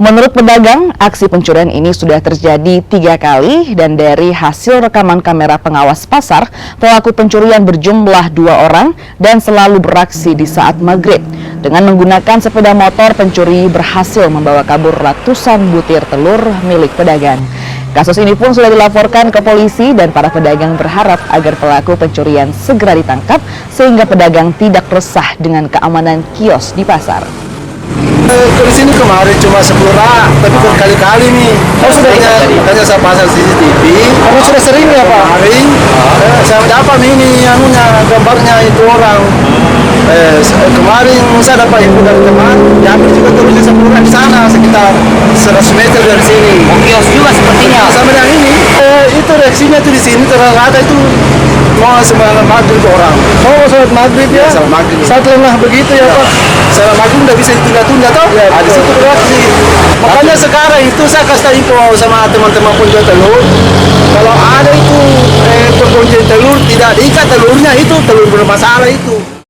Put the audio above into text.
Menurut pedagang, aksi pencurian ini sudah terjadi 3 kali dan dari hasil rekaman kamera pengawas pasar, pelaku pencurian berjumlah 2 orang dan selalu beraksi di saat maghrib. Dengan menggunakan sepeda motor, pencuri berhasil membawa kabur ratusan butir telur milik pedagang. Kasus ini pun sudah dilaporkan ke polisi dan para pedagang berharap agar pelaku pencurian segera ditangkap sehingga pedagang tidak resah dengan keamanan kios di pasar. Ke sini kemarin cuma 10 rak, tapi berkali-kali nih. Sudah tanya saya pasang CCTV. Karena sudah sering ya Pak? Kemarin, saya dapat ini gambarnya itu orang. Kemarin saya dapat info dari teman, diambil juga turunnya 10 rak di sana, sekitar 100 meter dari sini. Kios juga sepertinya. Sama yang ini, itu reaksinya tuh di sini ternyata itu mau semangat maghrib orang. Oh, salat maghrib ya? Salat maghrib. Saat lengah begitu ya Pak? Salat maghrib udah bisa ditunda-tunda toh? Ya, di situ bereaksi. Makanya sekarang itu saya kasih tahu info sama teman-teman penjual telur. Kalau ada itu penjual telur tidak diikat telurnya itu telur bermasalah itu.